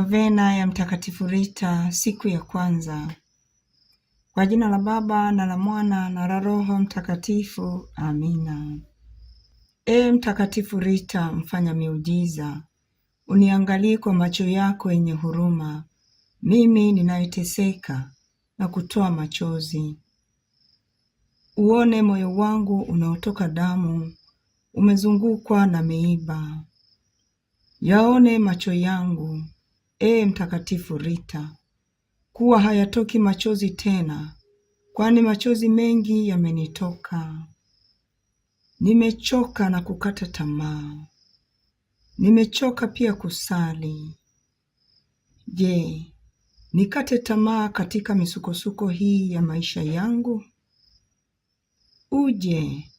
Novena ya Mtakatifu Rita, siku ya kwanza. Kwa jina la Baba na la Mwana na la Roho Mtakatifu. Amina. Ee Mtakatifu Rita, mfanya miujiza, uniangalie kwa macho yako yenye huruma, mimi ninayeteseka na kutoa machozi. Uone moyo wangu unaotoka damu, umezungukwa na miiba. Yaone macho yangu, Ee Mtakatifu Rita, kuwa hayatoki machozi tena, kwani machozi mengi yamenitoka. Nimechoka na kukata tamaa. Nimechoka pia kusali. Je, nikate tamaa katika misukosuko hii ya maisha yangu? Uje,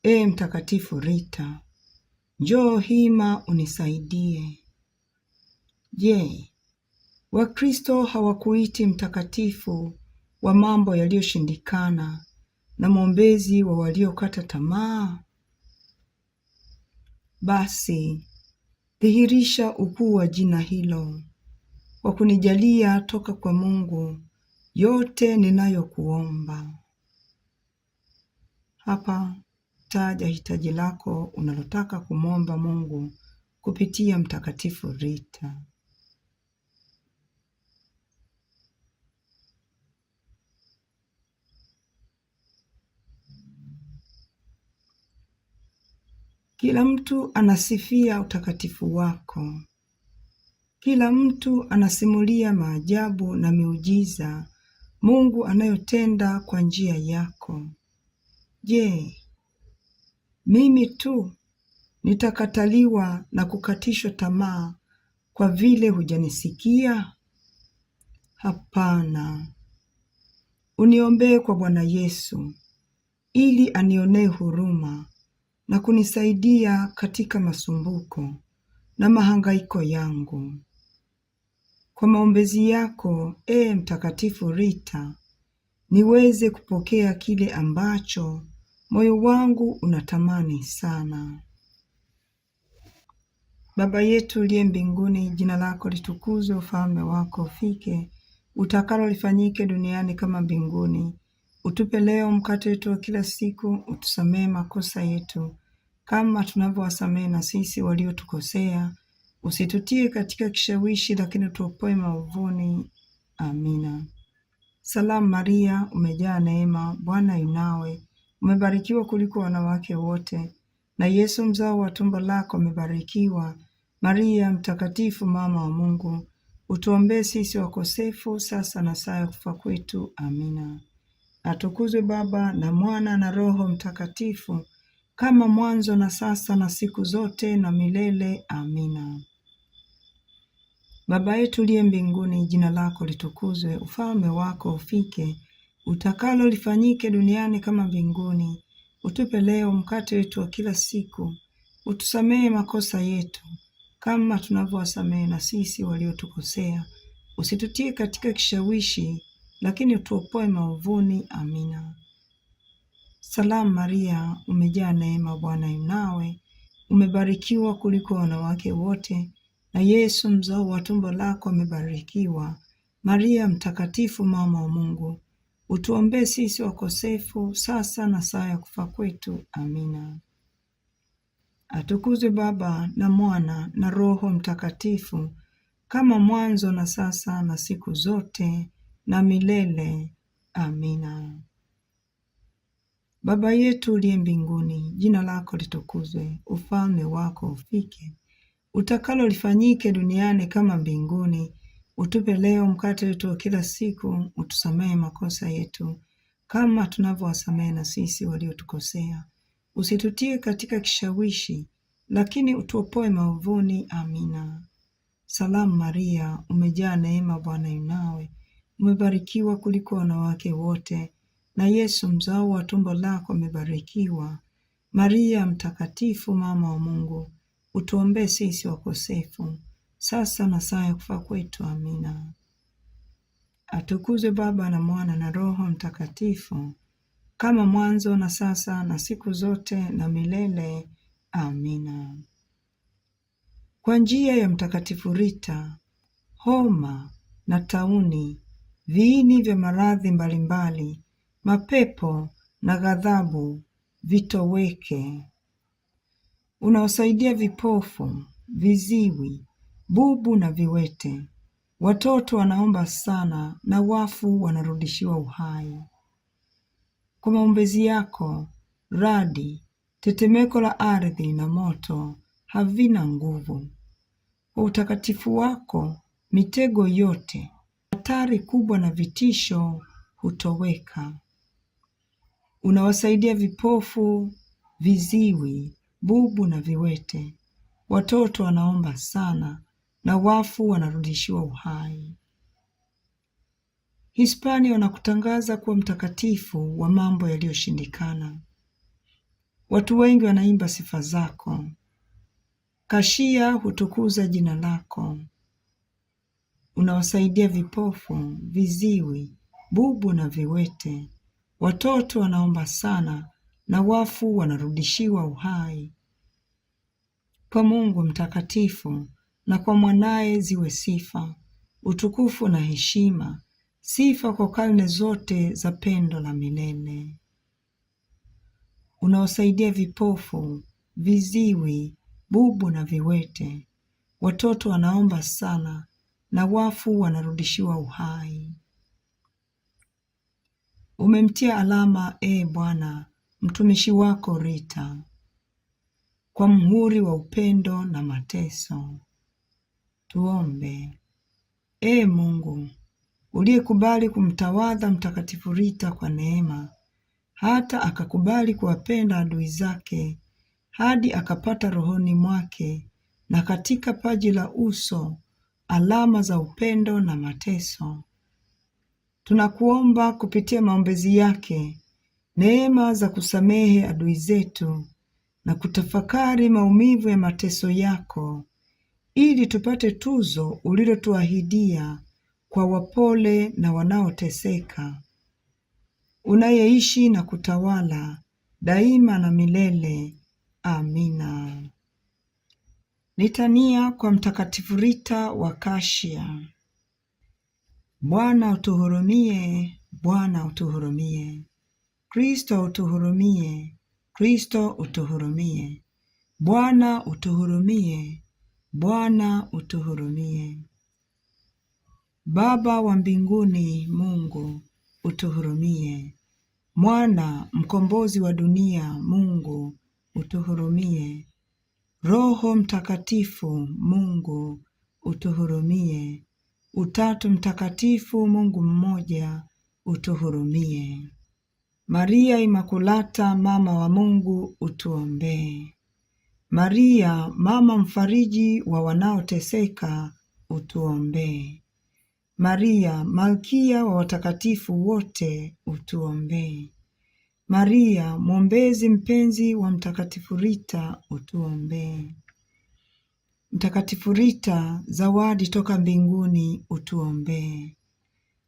Ee Mtakatifu Rita, njoo hima unisaidie. Je, Wakristo hawakuiti mtakatifu wa mambo yaliyoshindikana na mwombezi wa waliokata tamaa? Basi, dhihirisha ukuu wa jina hilo kwa kunijalia toka kwa Mungu yote ninayokuomba. Hapa taja hitaji lako unalotaka kumwomba Mungu kupitia Mtakatifu Rita. Kila mtu anasifia utakatifu wako. Kila mtu anasimulia maajabu na miujiza Mungu anayotenda kwa njia yako. Je, mimi tu nitakataliwa na kukatishwa tamaa kwa vile hujanisikia? Hapana. Uniombee kwa Bwana Yesu ili anionee huruma na kunisaidia katika masumbuko na mahangaiko yangu. Kwa maombezi yako, Ee Mtakatifu Rita, niweze kupokea kile ambacho moyo wangu unatamani sana. Baba yetu uliye mbinguni, jina lako litukuzwe, ufalme wako ufike, utakalo lifanyike duniani kama mbinguni. Utupe leo mkate wetu wa kila siku, utusamehe makosa yetu kama tunavyowasamehe na sisi waliotukosea, usitutie katika kishawishi, lakini utuopoe maovuni. Amina. Salamu Maria, umejaa neema, Bwana yu nawe, umebarikiwa kuliko wanawake wote, na Yesu mzao wa tumbo lako amebarikiwa. Maria mtakatifu, mama wa Mungu, utuombee sisi wakosefu, sasa na saa ya kufa kwetu. Amina. Atukuzwe Baba na Mwana na Roho Mtakatifu, kama mwanzo na sasa na siku zote na milele. Amina. Baba yetu uliye mbinguni, jina lako litukuzwe, ufalme wako ufike, utakalo lifanyike duniani kama mbinguni. Utupe leo mkate wetu wa kila siku, utusamehe makosa yetu kama tunavyowasamehe na sisi waliotukosea, usitutie katika kishawishi, lakini utuopoe maovuni. Amina. Salamu Maria, umejaa neema, Bwana yu nawe, umebarikiwa kuliko wanawake wote, na Yesu mzao wa tumbo lako amebarikiwa. Maria mtakatifu, mama wa Mungu, utuombee sisi wakosefu, sasa na saa ya kufa kwetu. Amina. Atukuzwe Baba na Mwana na Roho Mtakatifu, kama mwanzo na sasa na siku zote na milele. Amina. Baba yetu uliye mbinguni, jina lako litukuzwe, ufalme wako ufike, utakalo lifanyike duniani kama mbinguni. Utupe leo mkate wetu wa kila siku, utusamehe makosa yetu kama tunavyowasamehe na sisi waliotukosea, usitutie katika kishawishi, lakini utuopoe maovuni. Amina. Salamu Maria, umejaa neema, Bwana yu nawe, umebarikiwa kuliko wanawake wote, na Yesu mzao wa tumbo lako amebarikiwa. Maria mtakatifu, mama wa Mungu, utuombee sisi wakosefu, sasa na saa ya kufa kwetu. Amina. Atukuzwe Baba na Mwana na Roho Mtakatifu, kama mwanzo na sasa na siku zote na milele. Amina. Kwa njia ya Mtakatifu Rita, homa na tauni, viini vya maradhi mbalimbali, mapepo na ghadhabu vitoweke. Unaosaidia vipofu, viziwi, bubu na viwete. Watoto wanaomba sana na wafu wanarudishiwa uhai. Kwa maombezi yako, radi, tetemeko la ardhi na moto havina nguvu. Kwa utakatifu wako, mitego yote, hatari kubwa na vitisho hutoweka. Unawasaidia vipofu, viziwi, bubu na viwete. Watoto wanaomba sana na wafu wanarudishiwa uhai. Hispania wanakutangaza kuwa mtakatifu wa mambo yaliyoshindikana. Watu wengi wanaimba sifa zako. Kashia hutukuza jina lako. Unawasaidia vipofu, viziwi, bubu na viwete. Watoto wanaomba sana na wafu wanarudishiwa uhai. Kwa Mungu mtakatifu na kwa mwanaye ziwe sifa, utukufu na heshima, sifa kwa karne zote za pendo la milele. Unawasaidia vipofu, viziwi, bubu na viwete. Watoto wanaomba sana na wafu wanarudishiwa uhai. Umemtia alama, Bwana, mtumishi wako Rita, kwa mhuri wa upendo na mateso. Tuombe. Mungu, uliyekubali kumtawadha Mtakatifu Rita kwa neema, hata akakubali kuwapenda adui zake, hadi akapata rohoni mwake na katika paji la uso alama za upendo na mateso. Tunakuomba kupitia maombezi yake neema za kusamehe adui zetu na kutafakari maumivu ya mateso yako, ili tupate tuzo ulilotuahidia kwa wapole na wanaoteseka, unayeishi na kutawala daima na milele. Amina. Litania kwa Mtakatifu Rita wa Kashia. Bwana utuhurumie, Bwana utuhurumie. Kristo utuhurumie, Kristo utuhurumie. Bwana utuhurumie, Bwana utuhurumie. Baba wa mbinguni, Mungu utuhurumie. Mwana mkombozi wa dunia, Mungu utuhurumie. Roho Mtakatifu, Mungu utuhurumie. Utatu Mtakatifu, Mungu mmoja, utuhurumie. Maria Imakulata, mama wa Mungu, utuombee. Maria, mama mfariji wa wanaoteseka, utuombee. Maria, malkia wa watakatifu wote, utuombee. Maria, mwombezi mpenzi wa Mtakatifu Rita, utuombee. Mtakatifu Rita, zawadi toka mbinguni, utuombee.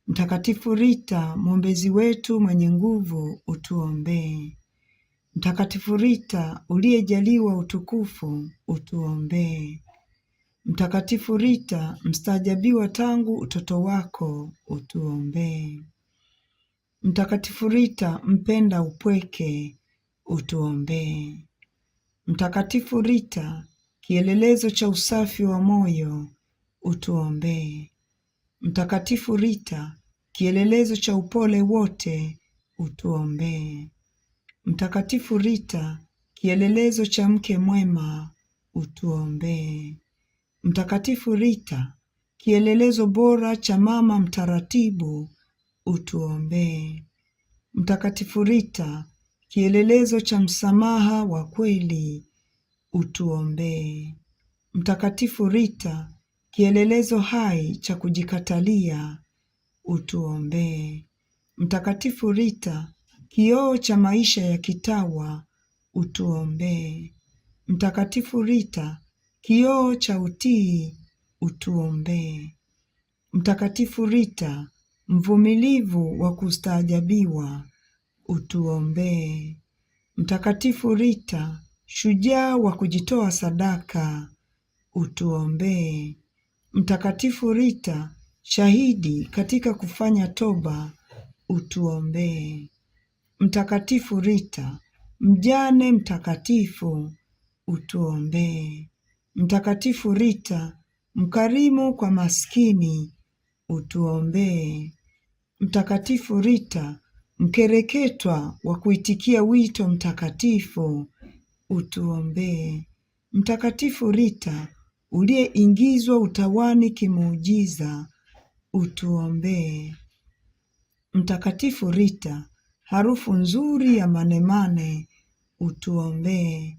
Mtakatifu Rita, mwombezi wetu mwenye nguvu, utuombee. Mtakatifu Rita, uliyejaliwa utukufu, utuombee. Mtakatifu Rita, mstaajabiwa tangu utoto wako, utuombee. Mtakatifu Rita, mpenda upweke, utuombee. Mtakatifu Rita, kielelezo cha usafi wa moyo, utuombee. Mtakatifu Rita, kielelezo cha upole wote, utuombee. Mtakatifu Rita, kielelezo cha mke mwema, utuombee. Mtakatifu Rita, kielelezo bora cha mama mtaratibu, utuombee. Mtakatifu Rita, kielelezo cha msamaha wa kweli, utuombee. Mtakatifu Rita, kielelezo hai cha kujikatalia, utuombee. Mtakatifu Rita, kioo cha maisha ya kitawa, utuombee. Mtakatifu Rita, kioo cha utii, utuombee. Mtakatifu Rita, mvumilivu wa kustaajabiwa, utuombee. Mtakatifu Rita, shujaa wa kujitoa sadaka, utuombee. Mtakatifu Rita, shahidi katika kufanya toba, utuombee. Mtakatifu Rita, mjane mtakatifu, utuombee. Mtakatifu Rita, mkarimu kwa maskini, utuombee. Mtakatifu Rita, mkereketwa wa kuitikia wito mtakatifu, utuombee. Mtakatifu Rita, uliyeingizwa utawani kimuujiza, utuombee. Mtakatifu Rita, harufu nzuri ya manemane, utuombee.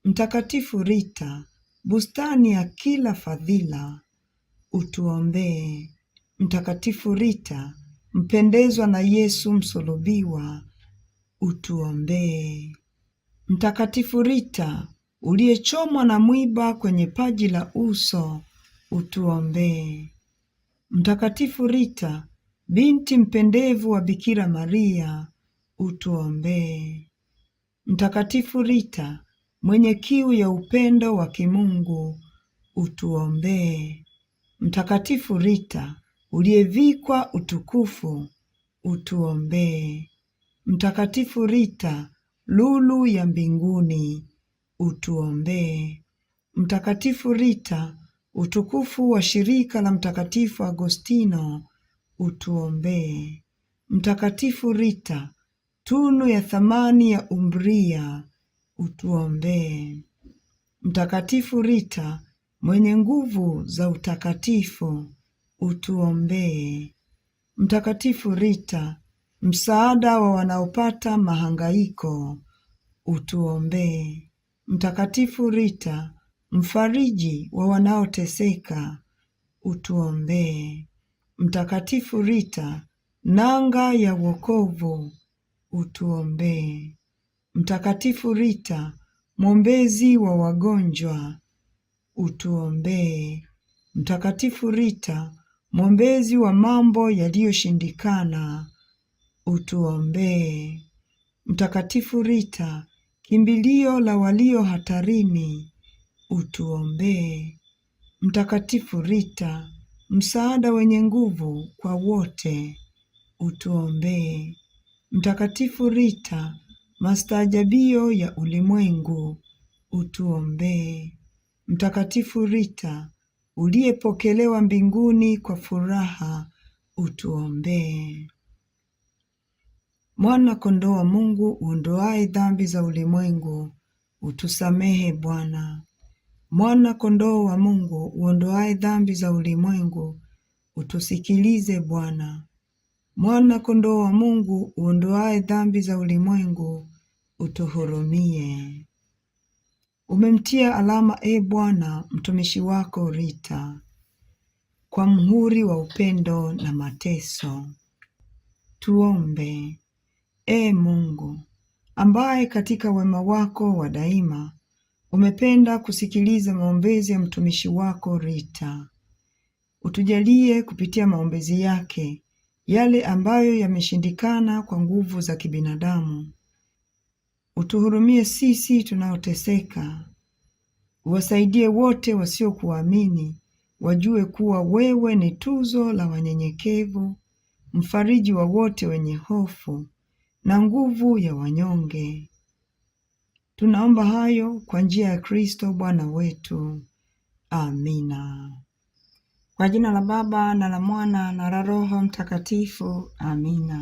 Mtakatifu Rita, bustani ya kila fadhila, utuombee. Mtakatifu Rita, mpendezwa na Yesu msulubiwa, utuombee. Mtakatifu Rita, uliyechomwa na mwiba kwenye paji la uso, utuombee. Mtakatifu Rita, binti mpendevu wa Bikira Maria, utuombee. Mtakatifu Rita, mwenye kiu ya upendo wa kimungu, utuombee. Mtakatifu Rita, uliyevikwa utukufu, utuombee. Mtakatifu Rita, lulu ya mbinguni, utuombee. Mtakatifu Rita, utukufu wa shirika la Mtakatifu Agostino, utuombee. Mtakatifu Rita, tunu ya thamani ya Umbria, utuombee. Mtakatifu Rita, mwenye nguvu za utakatifu, utuombee. Mtakatifu Rita, msaada wa wanaopata mahangaiko, utuombee. Mtakatifu Rita, mfariji wa wanaoteseka, utuombee. Mtakatifu Rita, nanga ya wokovu, utuombee. Mtakatifu Rita, mwombezi wa wagonjwa, utuombee. Mtakatifu Rita, mwombezi wa mambo yaliyoshindikana, utuombee. Mtakatifu Rita, kimbilio la walio hatarini, utuombee. Mtakatifu Rita, msaada wenye nguvu kwa wote, utuombee. Mtakatifu Rita, mastaajabio ya ulimwengu, utuombee. Mtakatifu Rita, uliyepokelewa mbinguni kwa furaha, utuombee. Mwana kondoo wa Mungu, uondoaye dhambi za ulimwengu, utusamehe Bwana. Mwana kondoo wa Mungu, uondoaye dhambi za ulimwengu, utusikilize Bwana. Mwana kondoo wa Mungu, uondoaye dhambi za ulimwengu, utuhurumie. Umemtia alama, e Bwana, mtumishi wako Rita, kwa mhuri wa upendo na mateso. Tuombe. E Mungu, ambaye katika wema wako wa daima umependa kusikiliza maombezi ya mtumishi wako Rita, utujalie kupitia maombezi yake yale ambayo yameshindikana kwa nguvu za kibinadamu. Utuhurumie sisi tunaoteseka. Uwasaidie wote wasiokuamini wajue kuwa wewe ni tuzo la wanyenyekevu, mfariji wa wote wenye hofu na nguvu ya wanyonge. Tunaomba hayo kwa njia ya Kristo Bwana wetu. Amina. Kwa jina la Baba na la Mwana na la Roho Mtakatifu. Amina.